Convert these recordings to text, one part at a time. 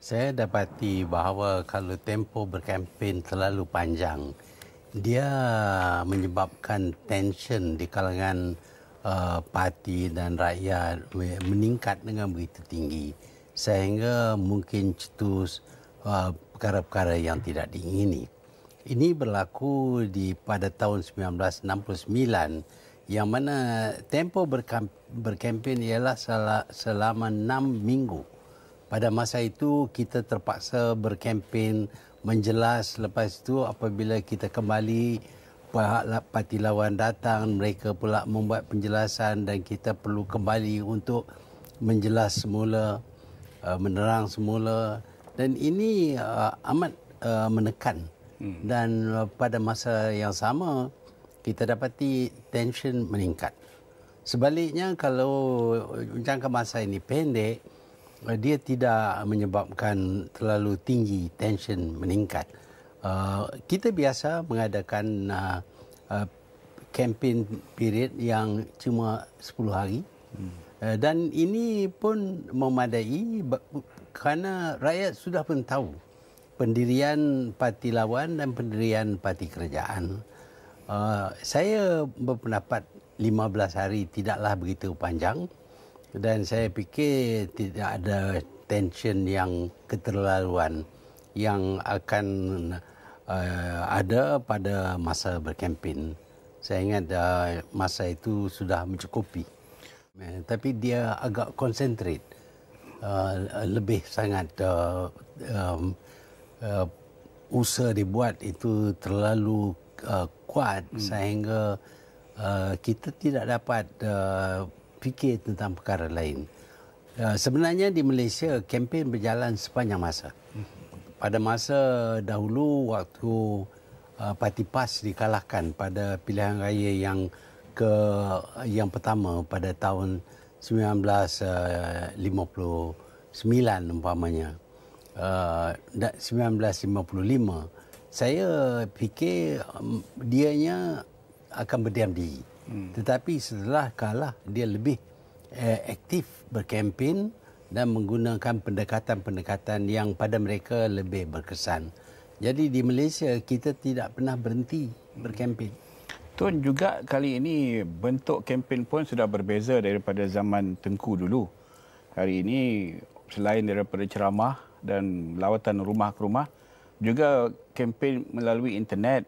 Saya dapati bahawa kalau tempoh berkempen terlalu panjang, dia menyebabkan tension di kalangan parti dan rakyat meningkat dengan begitu tinggi sehingga mungkin cetus perkara-perkara yang tidak diingini. Ini berlaku pada tahun 1969 yang mana tempoh berkempen ialah selama 6 minggu. Pada masa itu kita terpaksa berkempen menjelas, lepas itu apabila kita kembali parti lawan datang, mereka pula membuat penjelasan dan kita perlu kembali untuk menjelas semula, menerang semula, dan ini amat menekan. Dan pada masa yang sama kita dapati tension meningkat. Sebaliknya kalau jangka masa ini pendek, dia tidak menyebabkan terlalu tinggi tension meningkat. Kita biasa mengadakan campaign period yang cuma 10 hari. Dan ini pun memadai kerana rakyat sudah pun tahu pendirian parti lawan dan pendirian parti kerajaan. Saya berpendapat 15 hari tidaklah begitu panjang. Dan saya fikir tidak ada tension yang keterlaluan yang akan ada pada masa berkempen. Saya ingat masa itu sudah mencukupi. Tapi dia agak konsentrate. Lebih sangat usaha dibuat itu terlalu kuat sehingga kita tidak dapat fikir tentang perkara lain. Sebenarnya di Malaysia, kempen berjalan sepanjang masa. Pada masa dahulu, waktu Parti PAS dikalahkan pada pilihan raya yang pertama pada tahun 1959 umpamanya, 1955, saya fikir dianya akan berdiam diri. Tetapi setelah kalah, dia lebih aktif berkempen dan menggunakan pendekatan-pendekatan yang pada mereka lebih berkesan. Jadi di Malaysia, kita tidak pernah berhenti berkempen. Tun, juga kali ini bentuk kempen pun sudah berbeza daripada zaman Tengku dulu. Hari ini selain daripada ceramah dan lawatan rumah ke rumah, juga kempen melalui internet,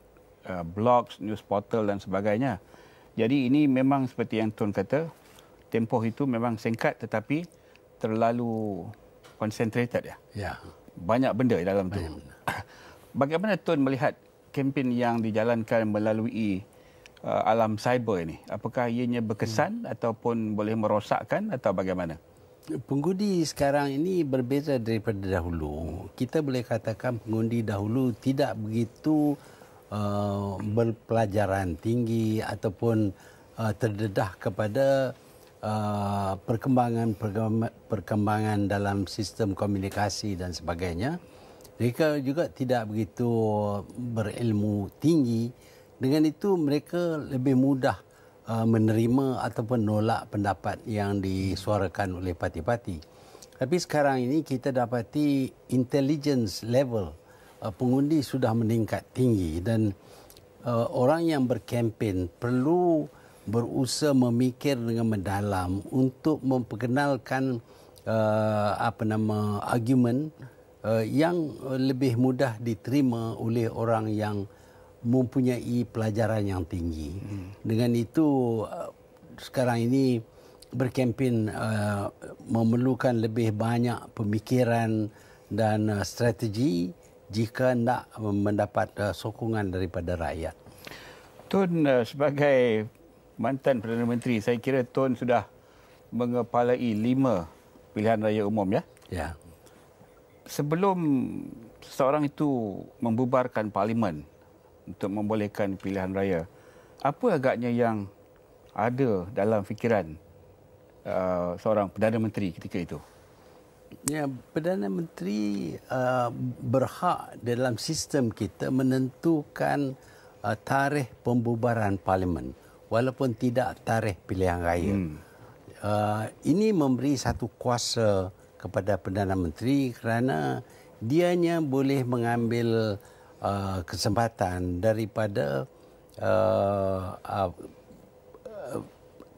blogs, news portal dan sebagainya. Jadi ini memang seperti yang Tun kata, tempoh itu memang singkat tetapi terlalu concentrated ya. Ya. Banyak benda dalam itu. Bagaimana Tun melihat kempen yang dijalankan melalui alam cyber ini? Apakah ianya berkesan ataupun boleh merosakkan atau bagaimana? Pengundi sekarang ini berbeza daripada dahulu. Kita boleh katakan pengundi dahulu tidak begitu berpelajaran tinggi ataupun terdedah kepada perkembangan dalam sistem komunikasi dan sebagainya. Mereka juga tidak begitu berilmu tinggi. Dengan itu mereka lebih mudah menerima ataupun menolak pendapat yang disuarakan oleh parti-parti. Tapi sekarang ini kita dapati intelligence level pengundi sudah meningkat tinggi dan orang yang berkempen perlu berusaha memikir dengan mendalam untuk memperkenalkan argumen yang lebih mudah diterima oleh orang yang mempunyai pelajaran yang tinggi. Dengan itu sekarang ini berkempen memerlukan lebih banyak pemikiran dan strategi jika nak mendapat sokongan daripada rakyat. Tun, sebagai mantan Perdana Menteri, saya kira Tun sudah mengepalai 5 pilihan raya umum ya? Ya. Sebelum seseorang itu membubarkan parlimen untuk membolehkan pilihan raya, apa agaknya yang ada dalam fikiran seorang Perdana Menteri ketika itu? Ya, Perdana Menteri berhak dalam sistem kita menentukan tarikh pembubaran parlimen walaupun tidak tarikh pilihan raya. Ini memberi satu kuasa kepada Perdana Menteri kerana dianya boleh mengambil kesempatan daripada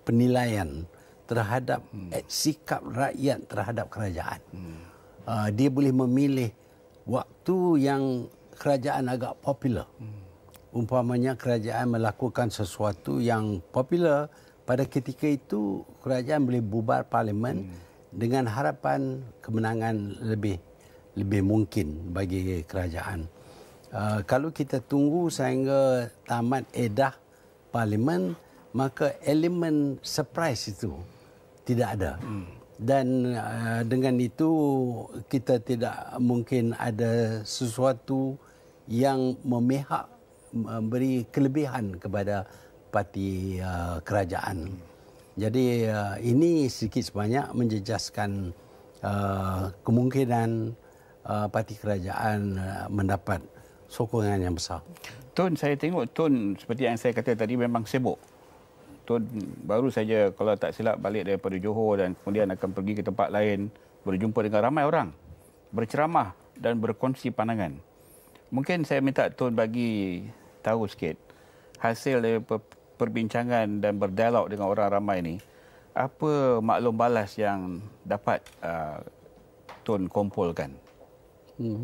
penilaian terhadap sikap rakyat terhadap kerajaan. Dia boleh memilih waktu yang kerajaan agak popular. Umpamanya kerajaan melakukan sesuatu yang popular, pada ketika itu kerajaan boleh bubar parlimen dengan harapan kemenangan lebih mungkin bagi kerajaan. Kalau kita tunggu sehingga tamat edah parlimen, maka elemen surprise itu tidak ada. Dan dengan itu kita tidak mungkin ada sesuatu yang memihak, memberi kelebihan kepada parti kerajaan. Jadi ini sedikit sebanyak menjejaskan kemungkinan parti kerajaan mendapat sokongan yang besar. Tun, saya tengok Tun seperti yang saya kata tadi memang sibuk. Tun baru saja kalau tak silap balik daripada Johor dan kemudian akan pergi ke tempat lain, berjumpa dengan ramai orang, berceramah dan berkongsi pandangan. Mungkin saya minta Tun bagi tahu sikit hasil dari perbincangan dan berdialog dengan orang ramai ini, apa maklum balas yang dapat Tun kumpulkan?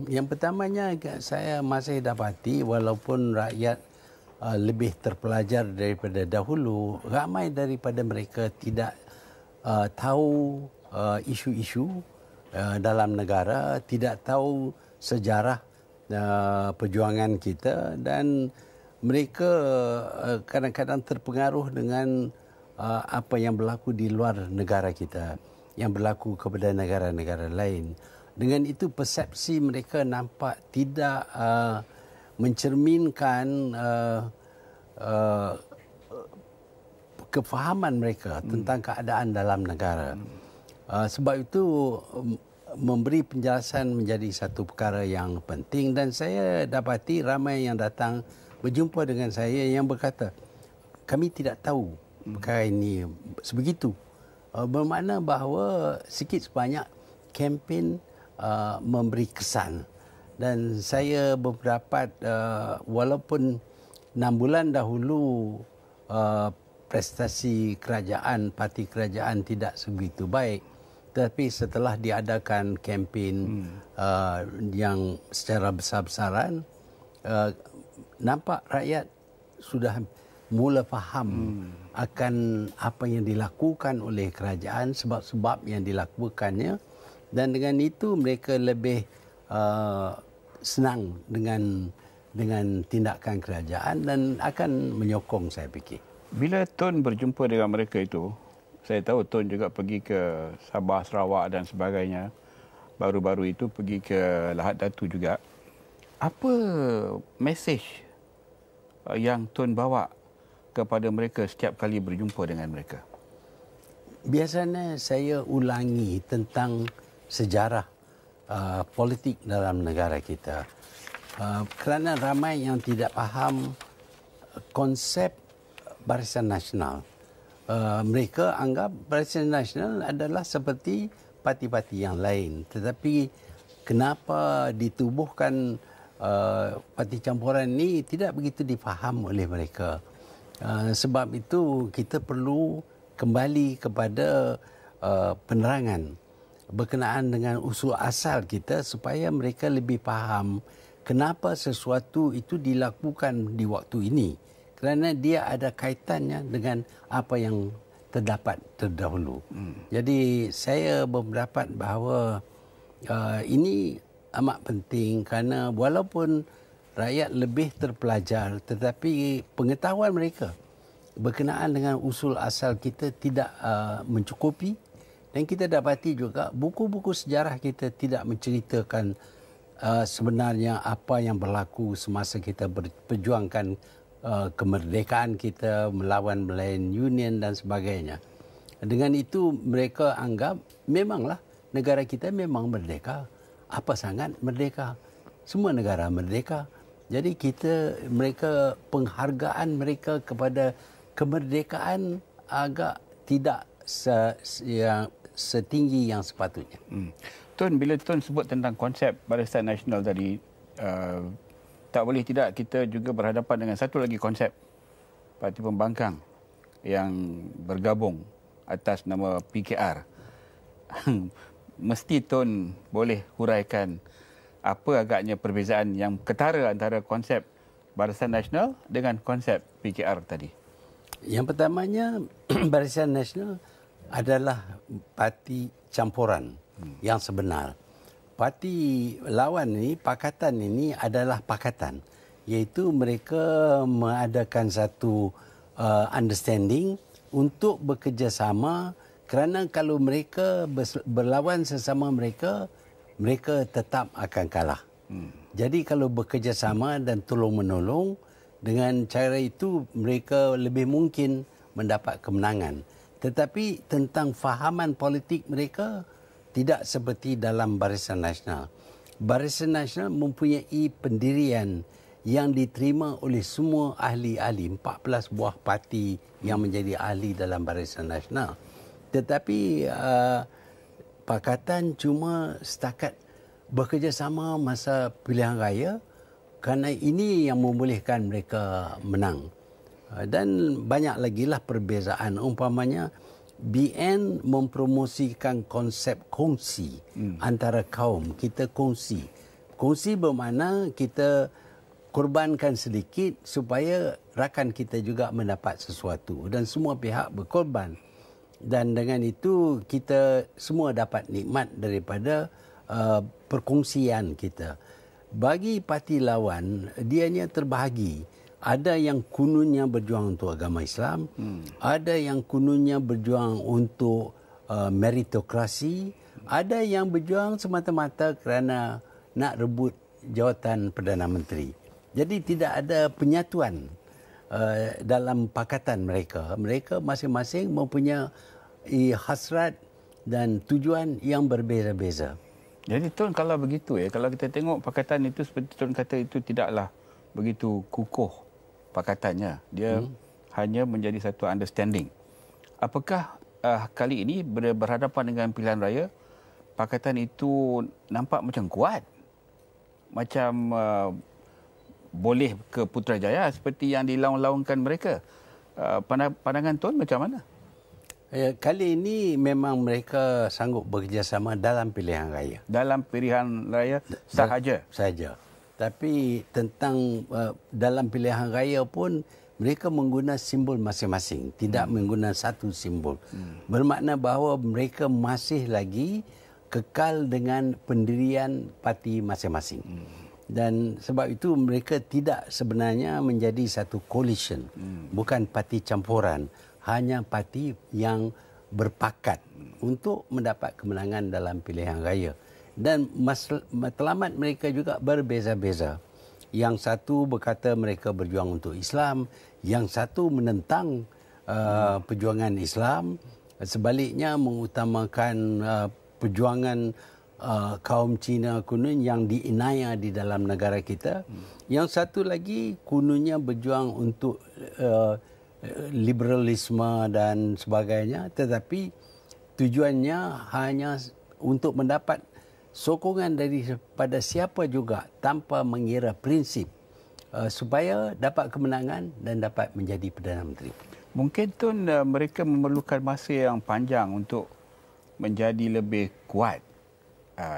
Yang pertamanya saya masih dapati walaupun rakyat lebih terpelajar daripada dahulu, ramai daripada mereka tidak tahu isu-isu dalam negara, tidak tahu sejarah perjuangan kita, dan mereka kadang-kadang terpengaruh dengan apa yang berlaku di luar negara kita, yang berlaku kepada negara-negara lain. Dengan itu persepsi mereka nampak tidak mencerminkan kefahaman mereka tentang keadaan dalam negara. Sebab itu memberi penjelasan menjadi satu perkara yang penting, dan saya dapati ramai yang datang berjumpa dengan saya yang berkata, kami tidak tahu perkara ini sebegitu. Bermakna bahawa sikit sebanyak kempen memberi kesan. Dan saya berpendapat walaupun 6 bulan dahulu prestasi kerajaan, parti kerajaan tidak sebegitu baik, tetapi setelah diadakan kempen yang secara besar-besaran, nampak rakyat sudah mula faham akan apa yang dilakukan oleh kerajaan, sebab-sebab yang dilakukannya, dan dengan itu mereka lebih senang dengan tindakan kerajaan dan akan menyokong, saya fikir. Bila Tun berjumpa dengan mereka itu, saya tahu Tun juga pergi ke Sabah, Sarawak dan sebagainya. Baru-baru itu pergi ke Lahad Datu juga. Apa mesej yang Tun bawa kepada mereka setiap kali berjumpa dengan mereka? Biasanya saya ulangi tentang sejarah politik dalam negara kita. Kerana ramai yang tidak faham konsep Barisan Nasional. Mereka anggap Barisan Nasional adalah seperti parti-parti yang lain. Tetapi kenapa ditubuhkan parti campuran ini tidak begitu difaham oleh mereka. Sebab itu kita perlu kembali kepada penerangan berkenaan dengan usul asal kita supaya mereka lebih faham kenapa sesuatu itu dilakukan di waktu ini. Kerana dia ada kaitannya dengan apa yang terdapat terdahulu. Jadi saya berpendapat bahawa ini amat penting kerana walaupun rakyat lebih terpelajar, tetapi pengetahuan mereka berkenaan dengan usul asal kita tidak mencukupi. Dan kita dapati juga buku-buku sejarah kita tidak menceritakan sebenarnya apa yang berlaku semasa kita berjuangkan kemerdekaan kita, melawan Malayan Union dan sebagainya. Dengan itu mereka anggap memanglah negara kita memang merdeka. Apa sangat merdeka? Semua negara merdeka. Jadi mereka penghargaan mereka kepada kemerdekaan agak tidak setinggi yang sepatutnya. Tun, bila Tun sebut tentang konsep Barisan Nasional tadi, tak boleh tidak kita juga berhadapan dengan satu lagi konsep Parti Pembangkang yang bergabung atas nama PKR. Mesti Tun boleh huraikan apa agaknya perbezaan yang ketara antara konsep Barisan Nasional dengan konsep PKR tadi. Yang pertamanya, Barisan Nasional adalah parti campuran yang sebenar. Parti lawan ini, pakatan ini adalah pakatan, iaitu mereka mengadakan satu understanding untuk bekerjasama, kerana kalau mereka berlawan sesama mereka, mereka tetap akan kalah. Jadi kalau bekerjasama dan tolong-menolong, dengan cara itu mereka lebih mungkin mendapat kemenangan. Tetapi tentang fahaman politik mereka tidak seperti dalam Barisan Nasional. Barisan Nasional mempunyai pendirian yang diterima oleh semua ahli-ahli, 14 buah parti yang menjadi ahli dalam Barisan Nasional. Tetapi pakatan cuma setakat bekerjasama masa pilihan raya, kerana ini yang membolehkan mereka menang. Dan banyak lagi lah perbezaan. Umpamanya BN mempromosikan konsep kongsi antara kaum. Kita kongsi. Kongsi bermakna kita korbankan sedikit supaya rakan kita juga mendapat sesuatu. Dan semua pihak berkorban. Dan dengan itu kita semua dapat nikmat daripada perkongsian kita. Bagi parti lawan, dianya terbahagi. Ada yang kononnya berjuang untuk agama Islam, ada yang kononnya berjuang untuk meritokrasi, ada yang berjuang semata-mata kerana nak rebut jawatan Perdana Menteri. Jadi tidak ada penyatuan dalam pakatan mereka. Mereka masing-masing mempunyai hasrat dan tujuan yang berbeza-beza. Jadi Tun, kalau begitu kalau kita tengok pakatan itu seperti Tun kata, itu tidaklah begitu kukuh pakatannya. Dia hanya menjadi satu understanding. Apakah kali ini berhadapan dengan pilihan raya, pakatan itu nampak macam kuat? Macam boleh ke Putrajaya seperti yang dilaung-laungkan mereka? Pandangan Tun macam mana? Kali ini memang mereka sanggup bekerjasama dalam pilihan raya. Dalam pilihan raya sahaja? Sahaja. Tapi tentang dalam pilihan raya pun mereka menggunakan simbol masing-masing. Tidak menggunakan satu simbol. Bermakna bahawa mereka masih lagi kekal dengan pendirian parti masing-masing. Dan sebab itu mereka tidak sebenarnya menjadi satu coalition. Bukan parti campuran. Hanya parti yang berpakat untuk mendapat kemenangan dalam pilihan raya. Dan matlamat mereka juga berbeza-beza. Yang satu berkata mereka berjuang untuk Islam, yang satu menentang perjuangan Islam, sebaliknya mengutamakan perjuangan kaum Cina kuno yang diinaya di dalam negara kita. Yang satu lagi kononnya berjuang untuk liberalisme dan sebagainya, tetapi tujuannya hanya untuk mendapat sokongan daripada siapa juga tanpa mengira prinsip, supaya dapat kemenangan dan dapat menjadi Perdana Menteri. Mungkin Tun, mereka memerlukan masa yang panjang untuk menjadi lebih kuat.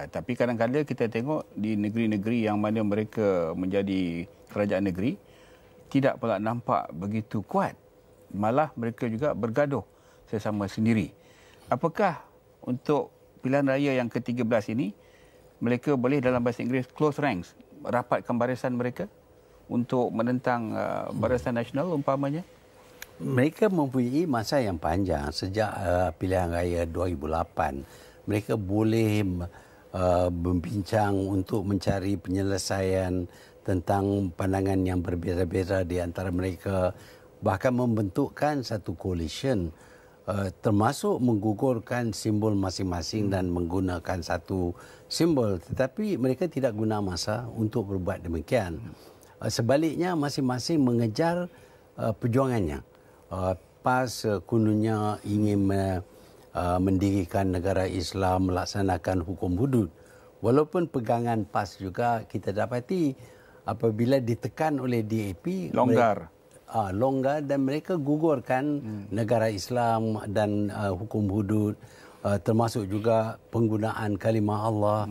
Tapi kadang-kadang kita tengok di negeri-negeri yang mana mereka menjadi kerajaan negeri, tidak pula nampak begitu kuat. Malah mereka juga bergaduh sesama sendiri. Apakah untuk pilihan raya yang ke-13 ini, mereka boleh dalam bahasa Inggeris close ranks, rapatkan barisan mereka untuk menentang Barisan Nasional umpamanya? Mereka mempunyai masa yang panjang sejak pilihan raya 2008. Mereka boleh membincang untuk mencari penyelesaian tentang pandangan yang berbeza-beza di antara mereka, bahkan membentukkan satu coalition, termasuk menggugurkan simbol masing-masing dan menggunakan satu simbol. Tetapi mereka tidak guna masa untuk berbuat demikian. Sebaliknya masing-masing mengejar perjuangannya. PAS kononnya ingin mendirikan negara Islam, melaksanakan hukum hudud. Walaupun pegangan PAS juga kita dapati apabila ditekan oleh DAP longgar. Longgar dan mereka gugurkan negara Islam dan hukum hudud, termasuk juga penggunaan kalimah Allah.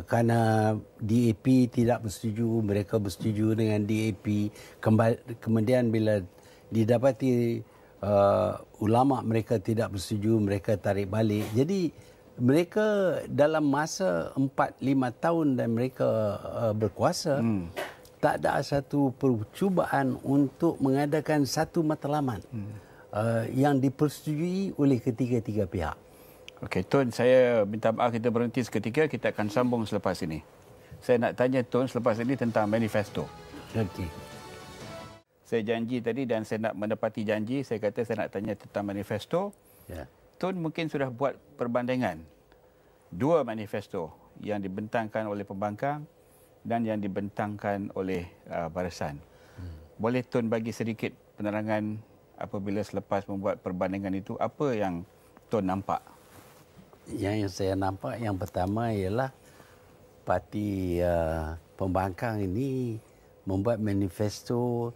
Kerana DAP tidak bersetuju, mereka bersetuju dengan DAP. Kemudian bila didapati ulama mereka tidak bersetuju, mereka tarik balik. Jadi mereka dalam masa 4-5 tahun dan mereka berkuasa, tak ada satu percubaan untuk mengadakan satu matlamat yang dipersetujui oleh ketiga-tiga pihak. Okey, Tun, saya minta maaf kita berhenti seketika, kita akan sambung selepas ini. Saya nak tanya Tun selepas ini tentang manifesto. Okey. Saya janji tadi dan saya nak menepati janji, saya kata saya nak tanya tentang manifesto. Ya. Tun mungkin sudah buat perbandingan dua manifesto yang dibentangkan oleh pembangkang dan yang dibentangkan oleh barisan. Boleh Tun bagi sedikit penerangan apabila selepas membuat perbandingan itu, apa yang Tun nampak? Yang saya nampak yang pertama ialah parti pembangkang ini membuat manifesto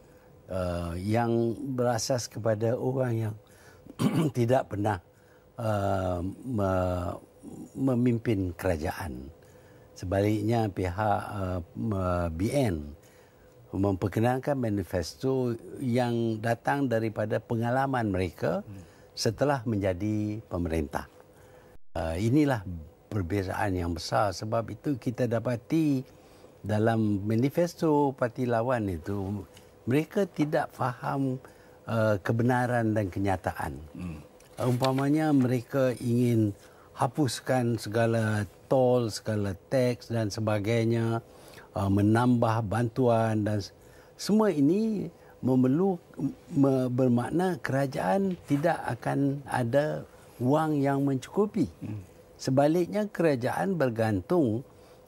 yang berasas kepada orang yang tidak pernah memimpin kerajaan. Sebaliknya pihak BN memperkenalkan manifesto yang datang daripada pengalaman mereka setelah menjadi pemerintah. Inilah perbezaan yang besar. Sebab itu kita dapati dalam manifesto parti lawan itu mereka tidak faham kebenaran dan kenyataan. Umpamanya mereka ingin hapuskan segala tol, segala teks dan sebagainya, menambah bantuan dan semua ini bermakna kerajaan tidak akan ada wang yang mencukupi. Sebaliknya kerajaan bergantung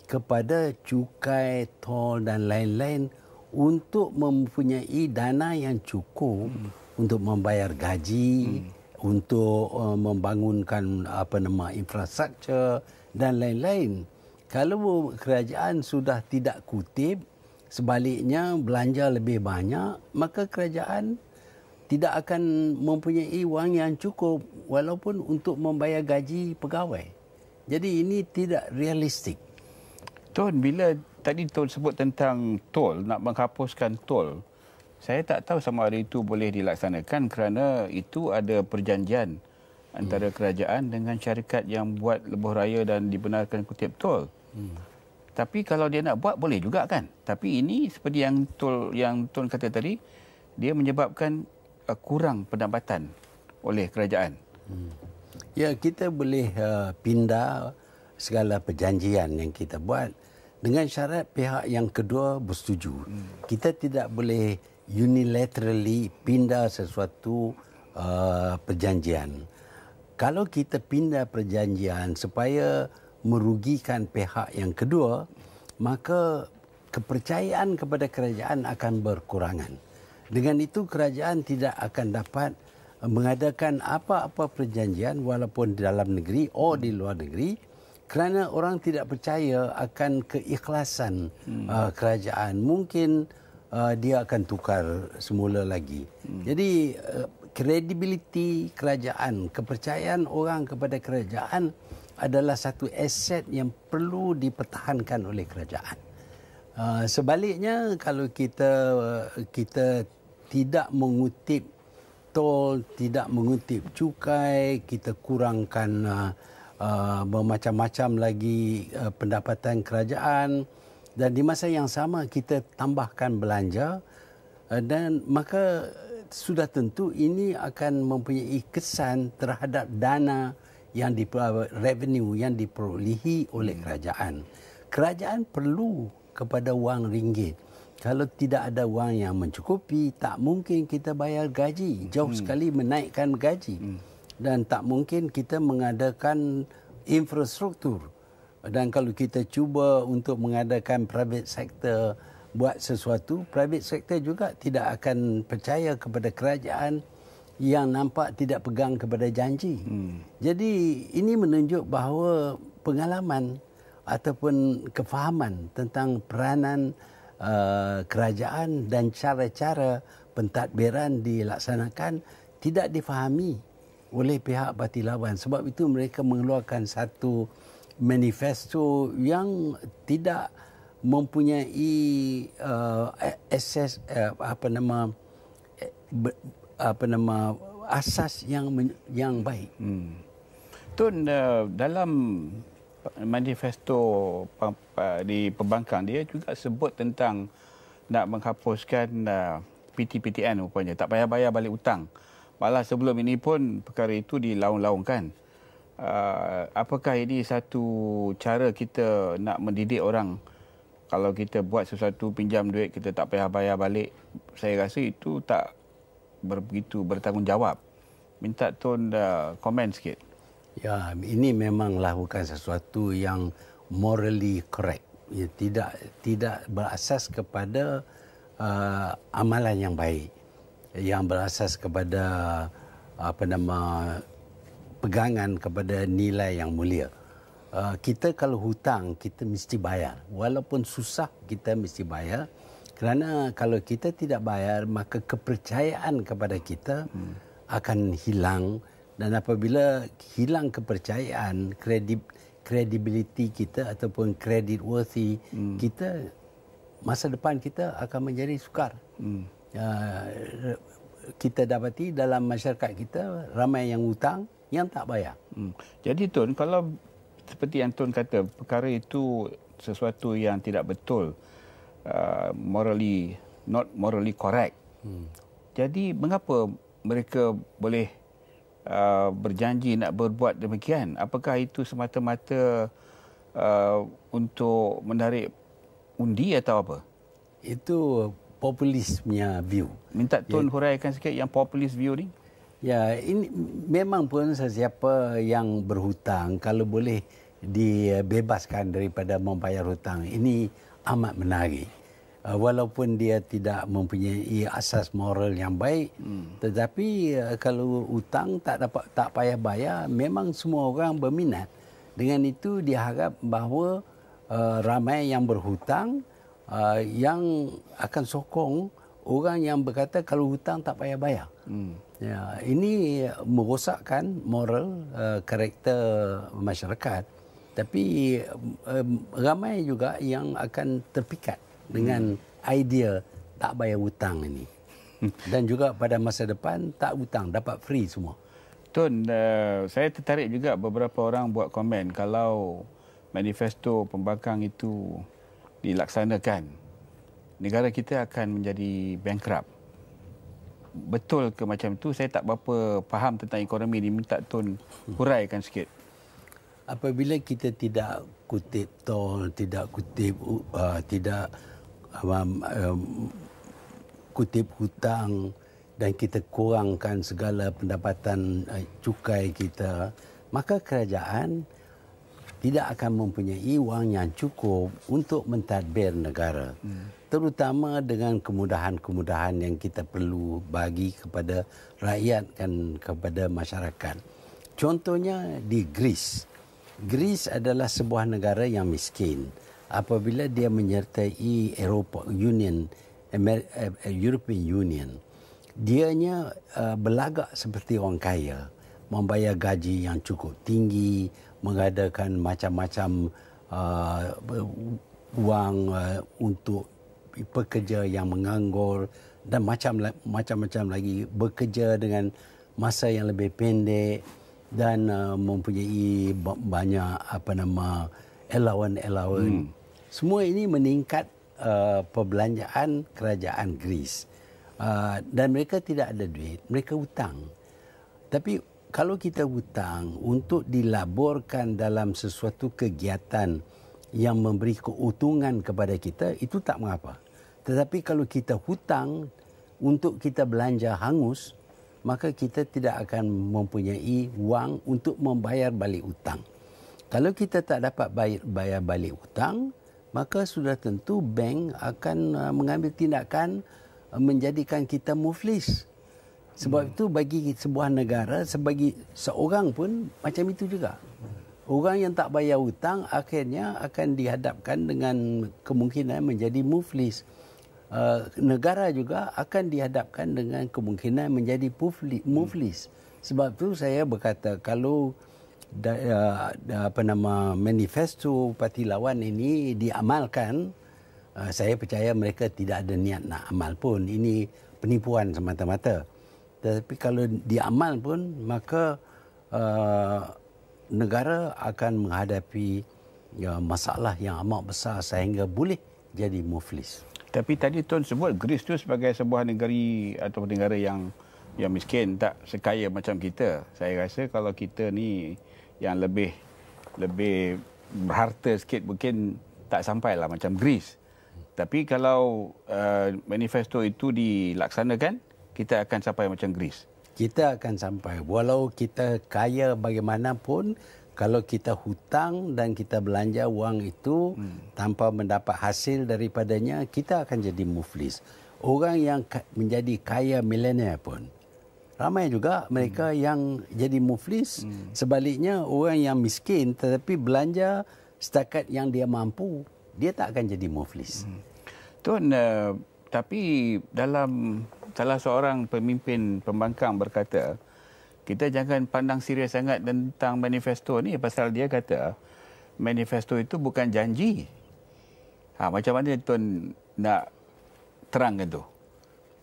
kepada cukai, tol dan lain-lain untuk mempunyai dana yang cukup untuk membayar gaji, untuk membangunkan infrastruktur dan lain-lain. Kalau kerajaan sudah tidak kutip, sebaliknya belanja lebih banyak, maka kerajaan tidak akan mempunyai wang yang cukup walaupun untuk membayar gaji pegawai. Jadi ini tidak realistik. Tun, bila tadi Tun sebut tentang tol, nak menghapuskan tol, saya tak tahu sama ada itu boleh dilaksanakan kerana itu ada perjanjian antara kerajaan dengan syarikat yang buat lebuh raya dan dibenarkan kutip tol. Tapi kalau dia nak buat boleh juga kan. Tapi ini seperti yang Tun kata tadi, dia menyebabkan kurang pendapatan oleh kerajaan. Ya, kita boleh pindah segala perjanjian yang kita buat dengan syarat pihak yang kedua bersetuju. Kita tidak boleh unilaterally pindah sesuatu perjanjian. Kalau kita pindah perjanjian supaya merugikan pihak yang kedua, maka kepercayaan kepada kerajaan akan berkurangan. Dengan itu kerajaan tidak akan dapat mengadakan apa-apa perjanjian walaupun di dalam negeri atau di luar negeri kerana orang tidak percaya akan keikhlasan kerajaan. Mungkin dia akan tukar semula lagi. Jadi kredibiliti kerajaan, kepercayaan orang kepada kerajaan adalah satu aset yang perlu dipertahankan oleh kerajaan. Sebaliknya kalau kita tidak mengutip tol, tidak mengutip cukai, kita kurangkan bermacam-macam lagi pendapatan kerajaan dan di masa yang sama kita tambahkan belanja dan maka sudah tentu ini akan mempunyai kesan terhadap dana yang revenue yang diperolehi oleh kerajaan. Kerajaan perlu kepada wang ringgit. Kalau tidak ada wang yang mencukupi, tak mungkin kita bayar gaji. Jauh sekali menaikkan gaji. Dan tak mungkin kita mengadakan infrastruktur. Dan kalau kita cuba untuk mengadakan private sector buat sesuatu, private sector juga tidak akan percaya kepada kerajaan yang nampak tidak pegang kepada janji. Jadi ini menunjuk bahawa pengalaman ataupun kefahaman tentang peranan kerajaan dan cara-cara pentadbiran dilaksanakan tidak difahami oleh pihak parti lawan. Sebab itu mereka mengeluarkan satu manifesto yang tidak mempunyai asas yang baik. Tun, dalam manifesto di pembangkang dia juga sebut tentang nak menghapuskan PTPTN rupanya, tak payah bayar balik hutang. Malah sebelum ini pun perkara itu dilaung-laungkan. Apakah ini satu cara kita nak mendidik orang? Kalau kita buat sesuatu, pinjam duit, kita tak payah bayar balik. Saya rasa itu tak begitu bertanggungjawab. Minta Tun komen sikit. Ya, ini memanglah bukan sesuatu yang morally correct. Ya, tidak berasas kepada amalan yang baik, yang berasas kepada pegangan kepada nilai yang mulia. Kita kalau hutang, kita mesti bayar. Walaupun susah, kita mesti bayar. Kerana kalau kita tidak bayar, maka kepercayaan kepada kita akan hilang. Dan apabila hilang kepercayaan, credibility kita ataupun credit worthy kita, masa depan kita akan menjadi sukar. Kita dapati dalam masyarakat kita, ramai yang hutang, yang tak bayar. Jadi Tun, kalau seperti yang Tun kata, perkara itu sesuatu yang tidak betul, not morally correct. Jadi mengapa mereka boleh berjanji nak berbuat demikian? Apakah itu semata-mata untuk menarik undi atau apa? Itu populismenya view. Minta Tun huraikan sikit yang populist view ni. Ya, ini memang pun sesiapa yang berhutang kalau boleh dibebaskan daripada membayar hutang, ini amat menarik. Walaupun dia tidak mempunyai asas moral yang baik, tetapi kalau hutang tak payah bayar, memang semua orang berminat. Dengan itu diharap bahawa ramai yang berhutang yang akan sokong orang yang berkata kalau hutang tak payah bayar. Ya, ini merosakkan moral karakter masyarakat. Tapi ramai juga yang akan terpikat dengan idea tak bayar hutang ini. Dan juga pada masa depan tak hutang, dapat free semua. Tun, saya tertarik juga beberapa orang buat komen kalau manifesto pembangkang itu dilaksanakan, negara kita akan menjadi bankrupt. Betul ke macam tu? Saya tak berapa faham tentang ekonomi ni. Minta Tun huraikan sikit. Apabila kita tidak kutip tol, tidak kutip kutip hutang dan kita kurangkan segala pendapatan cukai kita, maka kerajaan tidak akan mempunyai wang yang cukup untuk mentadbir negara. Terutama dengan kemudahan-kemudahan yang kita perlu bagi kepada rakyat dan kepada masyarakat. Contohnya di Greece. Greece adalah sebuah negara yang miskin. Apabila dia menyertai European Union, dianya berlagak seperti orang kaya, membayar gaji yang cukup tinggi, mengadakan macam-macam wang untuk pekerja yang menganggur dan macam-macam lagi, bekerja dengan masa yang lebih pendek dan mempunyai banyak allowance. Semua ini meningkat perbelanjaan kerajaan Greece. Dan mereka tidak ada duit, mereka hutang. Tapi kalau kita hutang untuk dilaburkan dalam sesuatu kegiatan yang memberi keuntungan kepada kita, itu tak mengapa. Tetapi kalau kita hutang untuk kita belanja hangus, maka kita tidak akan mempunyai wang untuk membayar balik hutang. Kalau kita tak dapat bayar balik hutang, maka sudah tentu bank akan mengambil tindakan menjadikan kita muflis. Sebab itu bagi sebuah negara, sebagai seorang pun macam itu juga. Orang yang tak bayar hutang akhirnya akan dihadapkan dengan kemungkinan menjadi muflis. Negara juga akan dihadapkan dengan kemungkinan menjadi muflis. Sebab itu saya berkata kalau manifesto Parti Lawan ini diamalkan, saya percaya mereka tidak ada niat nak amal pun. Ini penipuan semata-mata. Tetapi kalau diamal pun, maka negara akan menghadapi masalah yang amat besar sehingga boleh jadi muflis. Tapi tadi Tun sebut Greece tu sebagai sebuah negeri atau negara yang miskin, tak sekaya macam kita. Saya rasa kalau kita ni yang lebih berharta sikit mungkin tak sampailah macam Greece. Tapi kalau manifesto itu dilaksanakan, kita akan sampai macam Greece. Kita akan sampai. Walau kita kaya bagaimanapun, kalau kita hutang dan kita belanja wang itu tanpa mendapat hasil daripadanya, kita akan jadi muflis. Orang yang menjadi kaya milenial pun, ramai juga mereka yang jadi muflis. Sebaliknya, orang yang miskin tetapi belanja setakat yang dia mampu, dia tak akan jadi muflis. Tun, tapi dalam salah seorang pemimpin pembangkang berkata, kita jangan pandang serius sangat tentang manifesto ni pasal dia kata manifesto itu bukan janji. Macam mana Tun nak terangkan tu?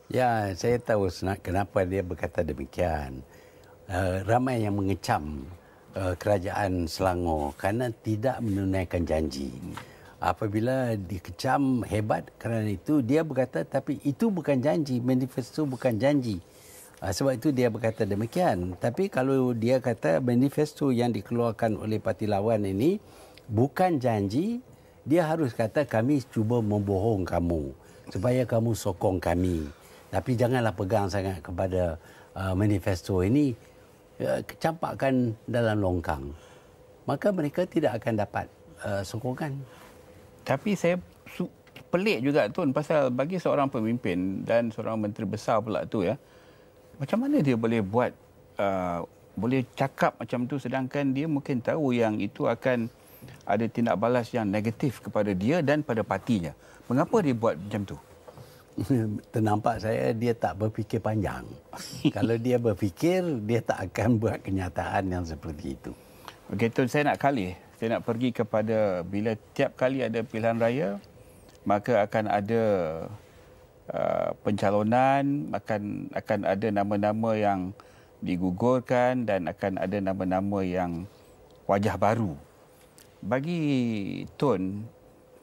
Ya, saya tahu kenapa dia berkata demikian. Ramai yang mengecam kerajaan Selangor kerana tidak menunaikan janji. Apabila dikecam hebat kerana itu, dia berkata tapi itu bukan janji, manifesto bukan janji. Sebab itu dia berkata demikian. Tapi kalau dia kata manifesto yang dikeluarkan oleh Parti Lawan ini bukan janji, dia harus kata kami cuba membohong kamu supaya kamu sokong kami. Tapi janganlah pegang sangat kepada manifesto ini, campakkan dalam longkang. Maka mereka tidak akan dapat sokongan. Tapi saya pelik juga Tun, pasal bagi seorang pemimpin dan seorang menteri besar pula tu ya, macam mana dia boleh buat, boleh cakap macam tu sedangkan dia mungkin tahu yang itu akan ada tindak balas yang negatif kepada dia dan pada partinya. Mengapa dia buat macam tu? Ternampak saya dia tak berfikir panjang. Kalau dia berfikir, dia tak akan buat kenyataan yang seperti itu. Okey Tun, saya nak pergi kepada bila tiap kali ada pilihan raya, maka akan ada pencalonan, akan ada nama-nama yang digugurkan dan akan ada nama-nama yang wajah baru. Bagi Tun,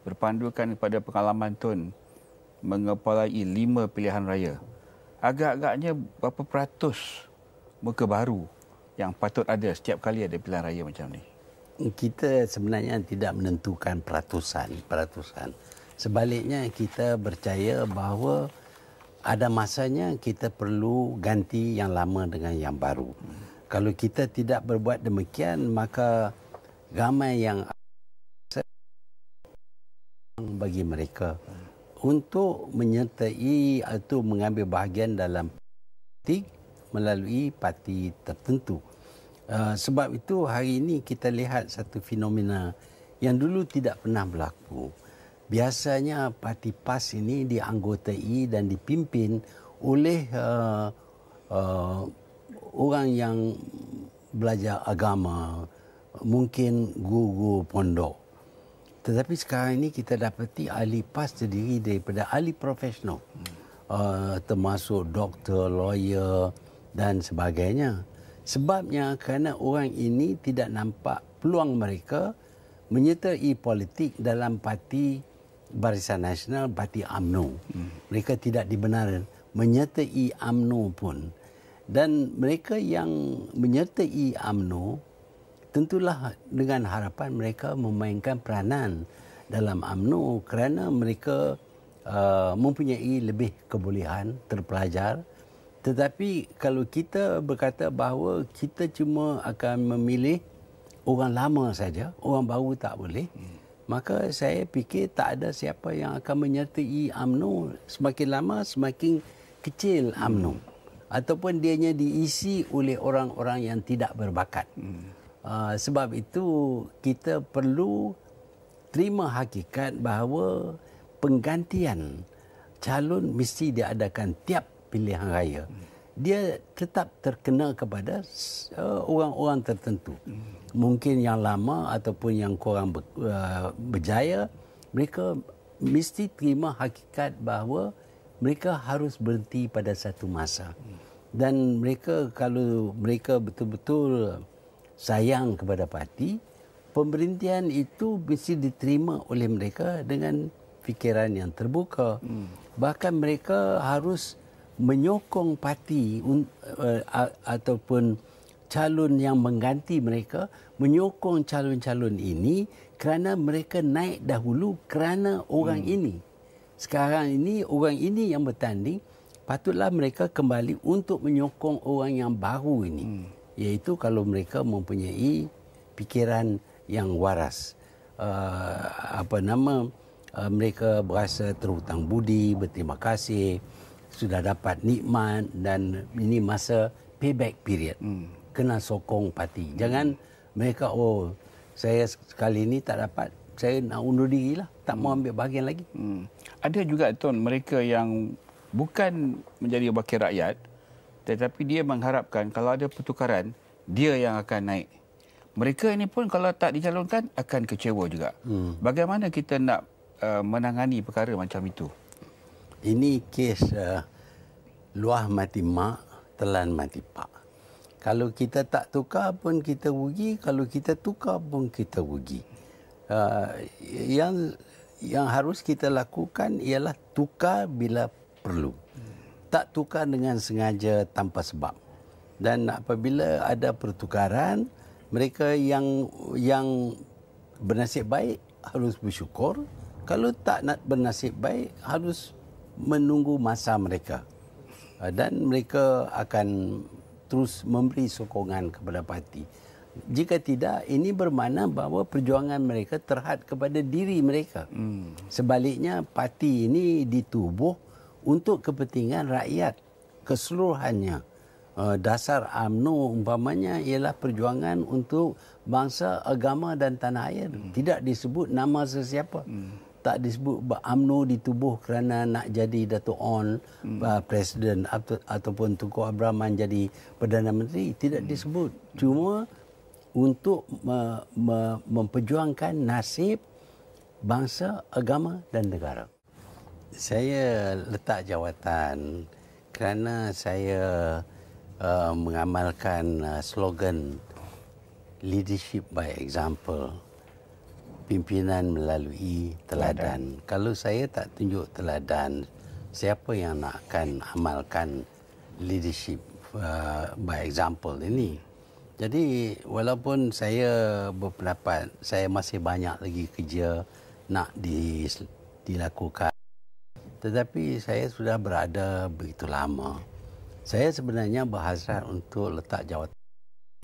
berpandukan kepada pengalaman Tun mengepalai 5 pilihan raya, agak-agaknya berapa peratus muka baru yang patut ada setiap kali ada pilihan raya macam ni? Kita sebenarnya tidak menentukan peratusan. Sebaliknya kita percaya bahawa ada masanya kita perlu ganti yang lama dengan yang baru. Kalau kita tidak berbuat demikian, maka ramai yang bagi mereka untuk menyertai atau mengambil bahagian dalam politik melalui parti tertentu. Sebab itu hari ini kita lihat satu fenomena yang dulu tidak pernah berlaku. Biasanya parti PAS ini dianggotai dan dipimpin oleh orang yang belajar agama, mungkin guru pondok. Tetapi sekarang ini kita dapati ahli PAS terdiri daripada ahli profesional, termasuk doktor, lawyer dan sebagainya. Sebabnya kerana orang ini tidak nampak peluang mereka menyertai politik dalam parti Barisan Nasional, parti UMNO. Mereka tidak dibenarkan menyertai UMNO pun. Dan mereka yang menyertai UMNO tentulah dengan harapan mereka memainkan peranan dalam UMNO kerana mereka mempunyai lebih kebolehan terpelajar. Tetapi kalau kita berkata bahawa kita cuma akan memilih orang lama saja, orang baru tak boleh, maka saya fikir tak ada siapa yang akan menyertai UMNO. Semakin lama semakin kecil UMNO. ataupun dianya diisi oleh orang-orang yang tidak berbakat. Sebab itu kita perlu terima hakikat bahawa penggantian calon mesti diadakan tiap pilihan raya. Dia tetap terkena kepada orang-orang tertentu. Mungkin yang lama ataupun yang kurang berjaya, mereka mesti terima hakikat bahawa mereka harus berhenti pada satu masa. Dan mereka, kalau mereka betul-betul sayang kepada parti, pemberhentian itu mesti diterima oleh mereka dengan fikiran yang terbuka. Bahkan mereka harus menyokong parti ataupun calon yang mengganti mereka, menyokong calon-calon ini kerana mereka naik dahulu kerana orang ini. Sekarang ini orang ini yang bertanding, patutlah mereka kembali untuk menyokong orang yang baru ini. Iaitu kalau mereka mempunyai fikiran yang waras. Mereka berasa terhutang budi, berterima kasih, sudah dapat nikmat dan ini masa payback period. Kena sokong parti. Jangan mereka, saya sekali ini tak dapat, saya nak undur diri lah, tak mau ambil bahagian lagi. Ada juga Tun, mereka yang bukan menjadi wakil rakyat, tetapi dia mengharapkan kalau ada pertukaran, dia yang akan naik. Mereka ini pun kalau tak dicalonkan akan kecewa juga. Bagaimana kita nak menangani perkara macam itu? Ini kes luah mati mak, telan mati pak. Kalau kita tak tukar pun kita rugi, kalau kita tukar pun kita rugi. Yang harus kita lakukan ialah tukar bila perlu. Tak tukar dengan sengaja tanpa sebab. Dan apabila ada pertukaran, mereka yang bernasib baik harus bersyukur. Kalau tak nak bernasib baik, harus menunggu masa mereka. Dan mereka akan terus memberi sokongan kepada parti. Jika tidak, ini bermakna bahawa perjuangan mereka terhad kepada diri mereka. Sebaliknya, parti ini ditubuh untuk kepentingan rakyat keseluruhannya. Dasar UMNO umpamanya ialah perjuangan untuk bangsa, agama dan tanah air. Tidak disebut nama sesiapa. Tak disebut UMNO ditubuh kerana nak jadi Dato' On, Presiden ataupun Tunku Abdul Rahman jadi Perdana Menteri. Tidak disebut. Cuma untuk memperjuangkan nasib bangsa, agama dan negara. Saya letak jawatan kerana saya mengamalkan slogan leadership by example. Pimpinan melalui teladan. Kalau saya tak tunjuk teladan, siapa yang nak akan amalkan leadership by example ini? Jadi walaupun saya berpendapat saya masih banyak lagi kerja nak dilakukan, tetapi saya sudah berada begitu lama. Saya sebenarnya berhasrat untuk letak jawatan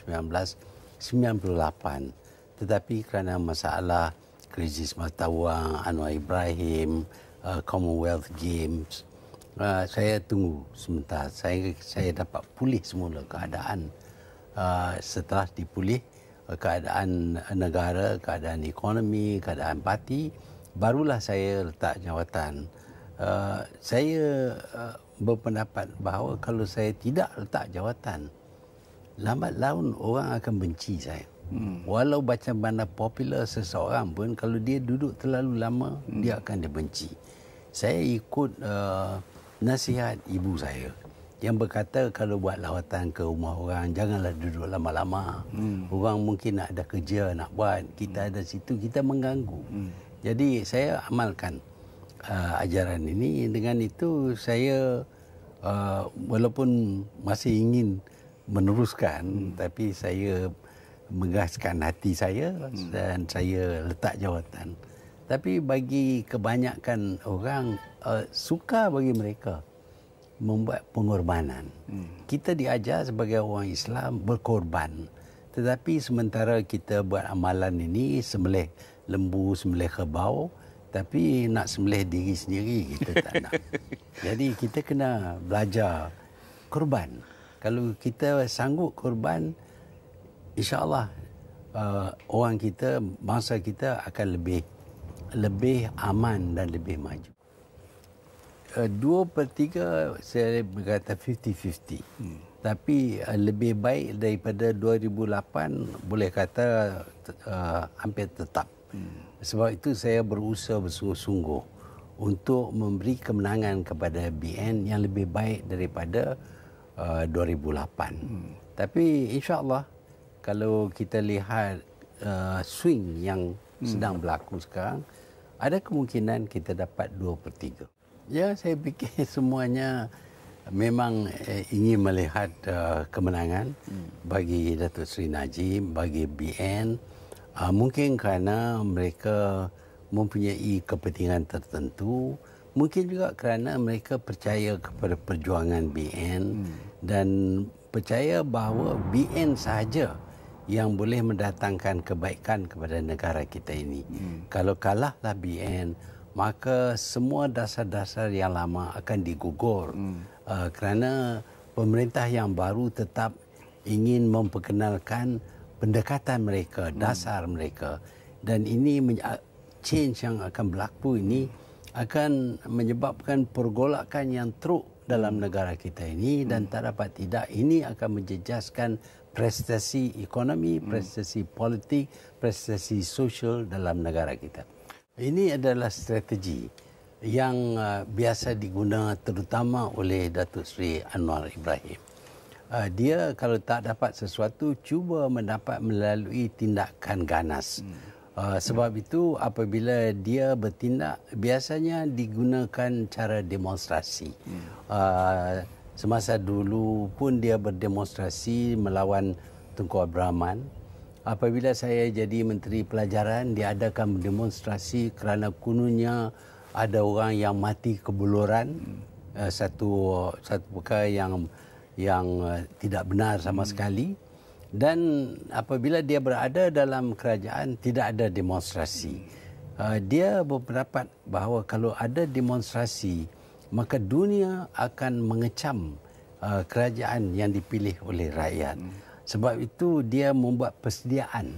1998. Tetapi kerana masalah krisis mata wang, Anwar Ibrahim, Commonwealth Games, saya tunggu sebentar. Saya dapat pulih semula keadaan. Setelah dipulih keadaan negara, keadaan ekonomi, keadaan parti, barulah saya letak jawatan. Saya berpendapat bahawa kalau saya tidak letak jawatan, lambat laun orang akan benci saya. Walau macam mana popular seseorang pun, kalau dia duduk terlalu lama, dia akan dibenci. Saya ikut nasihat ibu saya yang berkata kalau buat lawatan ke rumah orang, janganlah duduk lama-lama. Orang mungkin nak ada kerja nak buat, kita ada situ, kita mengganggu. Jadi saya amalkan ajaran ini. Dengan itu saya walaupun masih ingin meneruskan, tapi saya menggaskan hati saya dan saya letak jawatan. Tapi bagi kebanyakan orang, suka bagi mereka membuat pengorbanan. Kita diajar sebagai orang Islam berkorban. Tetapi sementara kita buat amalan ini, sembelih lembu, sembelih kerbau, tapi nak sembelih diri sendiri kita tak nak. Jadi kita kena belajar korban. Kalau kita sanggup korban, insya-Allah orang kita, bangsa kita akan lebih aman dan lebih maju. 2/3 saya berkata 50-50. Tapi lebih baik daripada 2008, boleh kata hampir tetap. Sebab itu saya berusaha bersungguh-sungguh untuk memberi kemenangan kepada BN yang lebih baik daripada 2008. Tapi insya-Allah kalau kita lihat swing yang sedang berlaku sekarang, ada kemungkinan kita dapat 2/3. Ya, saya fikir semuanya memang ingin melihat kemenangan bagi Datuk Seri Najib, bagi BN. Mungkin kerana mereka mempunyai kepentingan tertentu, mungkin juga kerana mereka percaya kepada perjuangan BN dan percaya bahawa BN sahaja yang boleh mendatangkan kebaikan kepada negara kita ini. Kalau kalahlah BN, maka semua dasar-dasar yang lama akan digugur kerana pemerintah yang baru tetap ingin memperkenalkan pendekatan mereka, dasar mereka, dan ini change yang akan berlaku ini akan menyebabkan pergolakan yang teruk dalam negara kita ini dan tak dapat tidak ini akan menjejaskan prestasi ekonomi, prestasi politik, prestasi sosial dalam negara kita. Ini adalah strategi yang biasa digunakan terutama oleh Datuk Seri Anwar Ibrahim. Dia kalau tak dapat sesuatu, cuba mendapat melalui tindakan ganas. Sebab itu apabila dia bertindak, biasanya digunakan cara demonstrasi. Semasa dulu pun dia berdemonstrasi melawan Tunku Abdul Rahman. Apabila saya jadi Menteri Pelajaran, dia adakan demonstrasi kerana kononnya ada orang yang mati kebuluran. Satu perkara yang tidak benar sama sekali. Dan apabila dia berada dalam kerajaan, tidak ada demonstrasi. Dia berpendapat bahawa kalau ada demonstrasi, maka dunia akan mengecam kerajaan yang dipilih oleh rakyat. Sebab itu dia membuat persediaan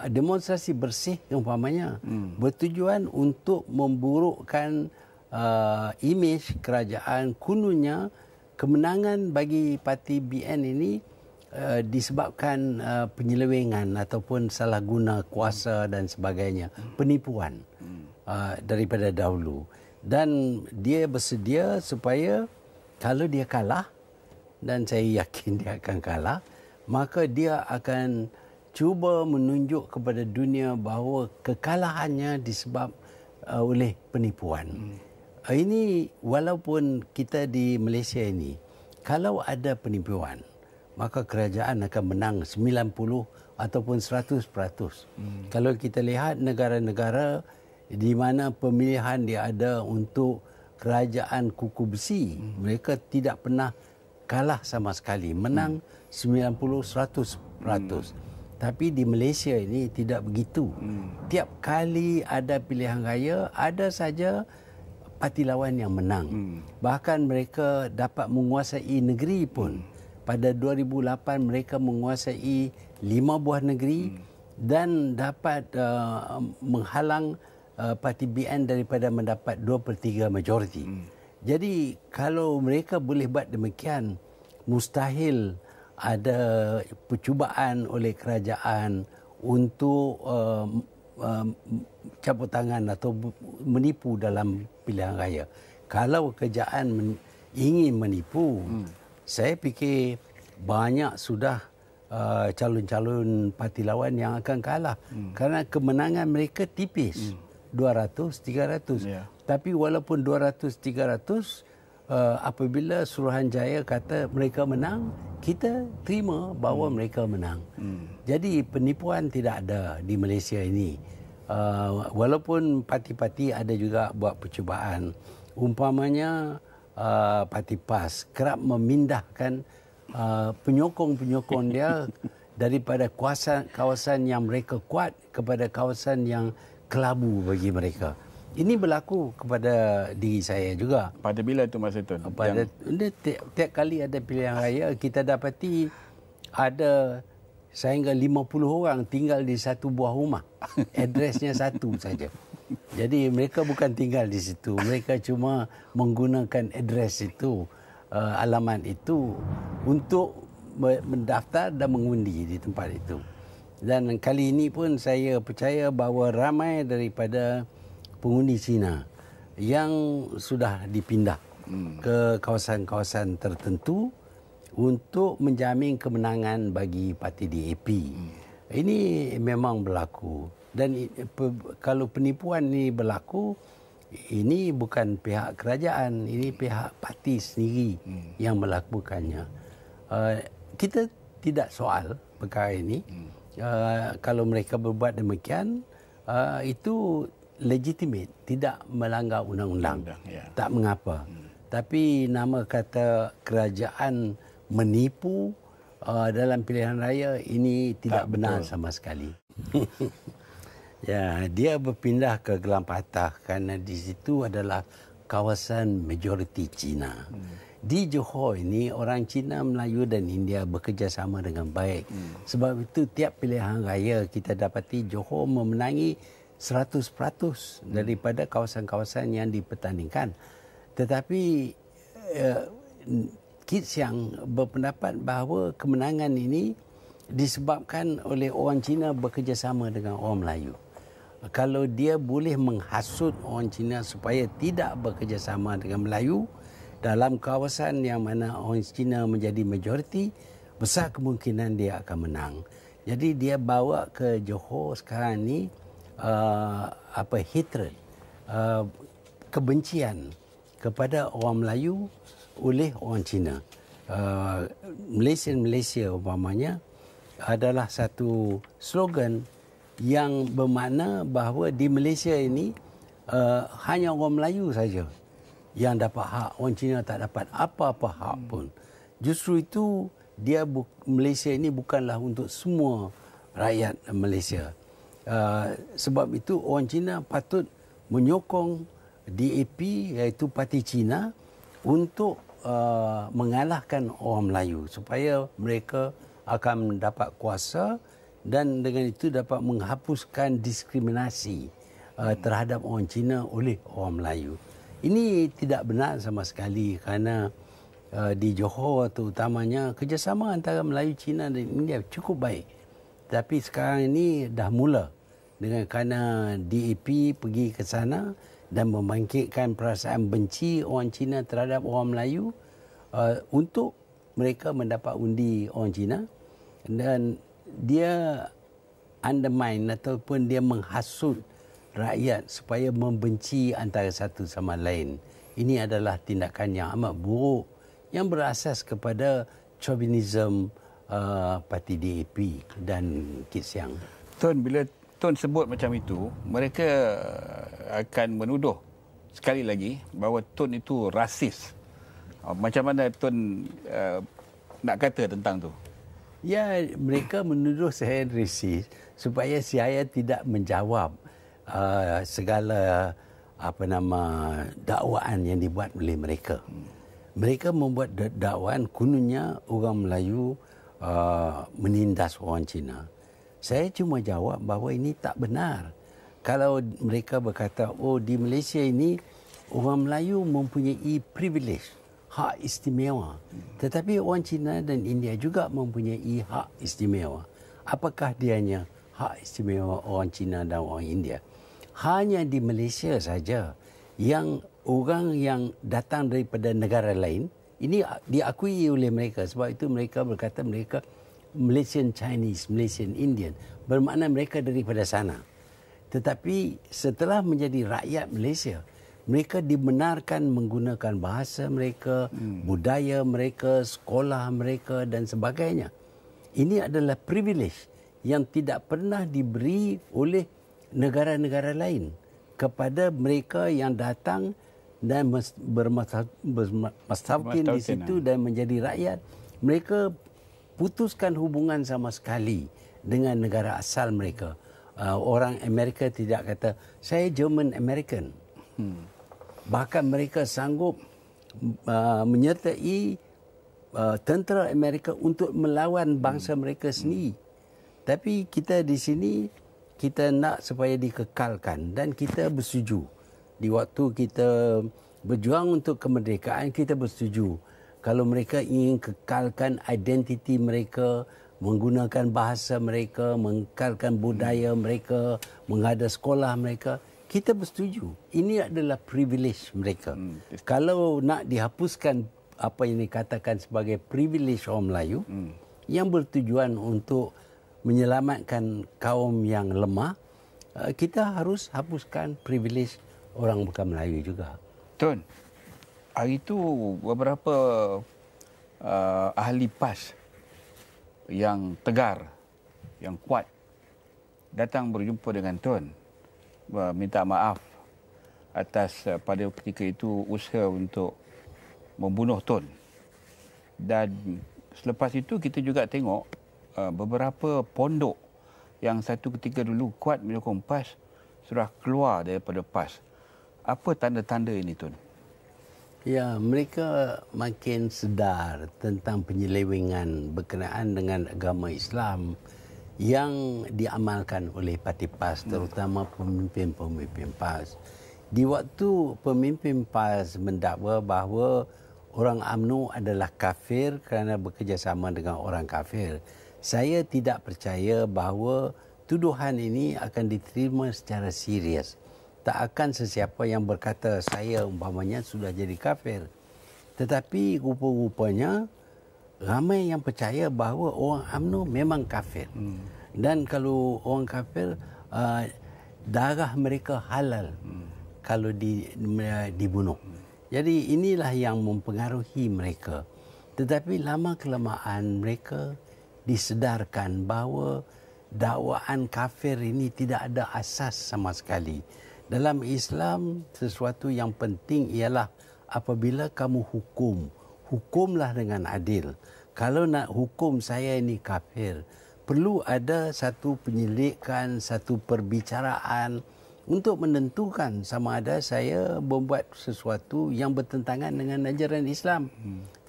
demonstrasi bersih umpamanya bertujuan untuk memburukkan imej kerajaan. Kononnya kemenangan bagi parti BN ini disebabkan penyelewengan ataupun salah guna kuasa dan sebagainya, penipuan daripada dahulu. Dan dia bersedia supaya kalau dia kalah, dan saya yakin dia akan kalah, maka dia akan cuba menunjuk kepada dunia bahawa kekalahannya disebab oleh penipuan. Ini walaupun kita di Malaysia ini, kalau ada penipuan, maka kerajaan akan menang 90 ataupun 100%. Kalau kita lihat negara-negara di mana pemilihan dia ada untuk kerajaan kuku besi, mereka tidak pernah kalah sama sekali, menang 90-100%. Tapi di Malaysia ini tidak begitu. Tiap kali ada pilihan raya, ada saja parti lawan yang menang. Bahkan mereka dapat menguasai negeri pun. Pada 2008 mereka menguasai 5 buah negeri dan dapat menghalang parti BN daripada mendapat 2/3 majoriti. Jadi kalau mereka boleh buat demikian, mustahil ada percubaan oleh kerajaan untuk cabut tangan atau menipu dalam pilihan raya. Kalau kerajaan ingin menipu, saya fikir banyak sudah calon-calon parti lawan yang akan kalah. Kerana kemenangan mereka tipis, 200-300. Yeah. Tapi walaupun 200-300, apabila Suruhanjaya kata mereka menang, kita terima bahawa mereka menang. Jadi penipuan tidak ada di Malaysia ini. Walaupun parti-parti ada juga buat percubaan. Umpamanya parti PAS kerap memindahkan penyokong-penyokong dia daripada kawasan yang mereka kuat kepada kawasan yang kelabu bagi mereka. Ini berlaku kepada diri saya juga. Pada bila tu Mas Tun? Tiap kali ada pilihan raya, kita dapati ada sehingga 50 orang tinggal di satu buah rumah. Adresnya satu saja. Jadi mereka bukan tinggal di situ. Mereka cuma menggunakan adres itu, alamat itu untuk mendaftar dan mengundi di tempat itu. Dan kali ini pun saya percaya bahawa ramai daripada pengundi Cina yang sudah dipindah ke kawasan-kawasan tertentu untuk menjamin kemenangan bagi parti DAP. Ini memang berlaku. Dan kalau penipuan ini berlaku, ini bukan pihak kerajaan, ini pihak parti sendiri yang melakukannya. Kita tidak soal perkara ini. Kalau mereka berbuat demikian, itu legitimate, tidak melanggar undang-undang. Tak mengapa. Tapi nama kata kerajaan menipu dalam pilihan raya ini tidak benar sama sekali. Ya, dia berpindah ke Gelam Patah kerana di situ adalah kawasan majoriti Cina. Di Johor ini orang Cina, Melayu dan India bekerjasama dengan baik. Sebab itu tiap pilihan raya kita dapati Johor memenangi 100% daripada kawasan-kawasan yang dipertandingkan. Tetapi Kit Siang berpendapat bahawa kemenangan ini disebabkan oleh orang Cina bekerjasama dengan orang Melayu. Kalau dia boleh menghasut orang Cina supaya tidak bekerjasama dengan Melayu dalam kawasan yang mana orang Cina menjadi majoriti, besar kemungkinan dia akan menang. Jadi dia bawa ke Johor sekarang ni hatred, kebencian kepada orang Melayu oleh orang Cina. Malaysia umpamanya adalah satu slogan yang bermakna bahawa di Malaysia ini hanya orang Melayu saja yang dapat hak. Orang Cina tak dapat apa-apa hak pun. Justru itu Malaysia ini bukanlah untuk semua rakyat Malaysia. Sebab itu orang Cina patut menyokong DAP iaitu Parti Cina untuk mengalahkan orang Melayu supaya mereka akan mendapat kuasa dan dengan itu dapat menghapuskan diskriminasi terhadap orang Cina oleh orang Melayu. Ini tidak benar sama sekali kerana di Johor terutamanya kerjasama antara Melayu, Cina dan India cukup baik. Tapi sekarang ini dah mula dengan kerana DAP pergi ke sana dan membangkitkan perasaan benci orang Cina terhadap orang Melayu untuk mereka mendapat undi orang Cina, dan dia undermine ataupun dia menghasut rakyat supaya membenci antara satu sama lain. Ini adalah tindakan yang amat buruk yang berasas kepada chauvinism parti DAP dan Kit Siang. Tun, bila Tun sebut macam itu, mereka akan menuduh sekali lagi bahawa Tun itu rasis. Macam mana Tun nak kata tentang tu? Ya, mereka menuduh saya rasis supaya saya tidak menjawab segala dakwaan yang dibuat oleh mereka. Mereka membuat dakwaan kononnya orang Melayu menindas orang Cina. Saya cuma jawab bahawa ini tak benar. Kalau mereka berkata, di Malaysia ini orang Melayu mempunyai privilege, hak istimewa. Tetapi orang Cina dan India juga mempunyai hak istimewa. Apakah dianya hak istimewa orang Cina dan orang India? Hanya di Malaysia saja yang orang yang datang daripada negara lain, ini diakui oleh mereka. Sebab itu mereka berkata mereka Malaysian Chinese, Malaysian Indian. Bermakna mereka daripada sana. Tetapi setelah menjadi rakyat Malaysia, mereka dibenarkan menggunakan bahasa mereka, budaya mereka, sekolah mereka dan sebagainya. Ini adalah privilege yang tidak pernah diberi oleh negara-negara lain kepada mereka yang datang dan bermastautin di situ dan menjadi rakyat. Mereka putuskan hubungan sama sekali dengan negara asal mereka. Orang Amerika tidak kata, saya German American. Bahkan mereka sanggup menyertai tentera Amerika untuk melawan bangsa mereka sendiri. Tapi kita di sini, kita nak supaya dikekalkan dan kita bersetuju. Di waktu kita berjuang untuk kemerdekaan, kita bersetuju. Kalau mereka ingin kekalkan identiti mereka, menggunakan bahasa mereka, mengekalkan budaya mereka, mengada sekolah mereka, kita bersetuju. Ini adalah privilege mereka. Kalau nak dihapuskan apa yang dikatakan sebagai privilege orang Melayu, yang bertujuan untuk menyelamatkan kaum yang lemah, kita harus hapuskan privilege orang bukan Melayu juga. Tun, hari itu beberapa ahli PAS yang tegar, yang kuat, datang berjumpa dengan Tun, minta maaf atas pada ketika itu usaha untuk membunuh Tun. Dan selepas itu kita juga tengok beberapa pondok yang satu ketika dulu kuat menyokong PAS sudah keluar daripada PAS. Apa tanda-tanda ini, Tun? Ya, mereka makin sedar tentang penyelewengan berkenaan dengan agama Islam yang diamalkan oleh parti PAS, terutama pemimpin-pemimpin PAS. Di waktu pemimpin PAS mendakwa bahawa orang UMNO adalah kafir kerana bekerjasama dengan orang kafir, saya tidak percaya bahawa tuduhan ini akan diterima secara serius. Tak akan sesiapa yang berkata saya umpamanya sudah jadi kafir. Tetapi rupa-rupanya ramai yang percaya bahawa orang UMNO memang kafir. Dan kalau orang kafir, darah mereka halal kalau dibunuh. Jadi inilah yang mempengaruhi mereka. Tetapi lama-kelamaan mereka disedarkan bahawa dakwaan kafir ini tidak ada asas sama sekali. Dalam Islam, sesuatu yang penting ialah apabila kamu hukum, hukumlah dengan adil. Kalau nak hukum saya ini kafir, perlu ada satu penyelidikan, satu perbicaraan untuk menentukan sama ada saya membuat sesuatu yang bertentangan dengan ajaran Islam.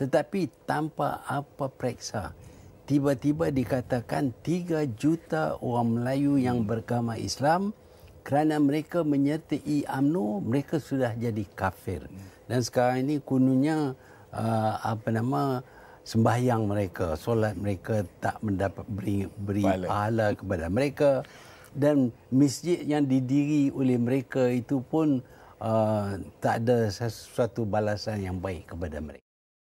Tetapi tanpa apa periksa, tiba-tiba dikatakan 3 juta orang Melayu yang beragama Islam, kerana mereka menyertai UMNO, mereka sudah jadi kafir. Dan sekarang ini kononnya sembahyang mereka, solat mereka tak mendapat beri pahala kepada mereka, dan masjid yang didiri oleh mereka itu pun tak ada sesuatu balasan yang baik kepada mereka.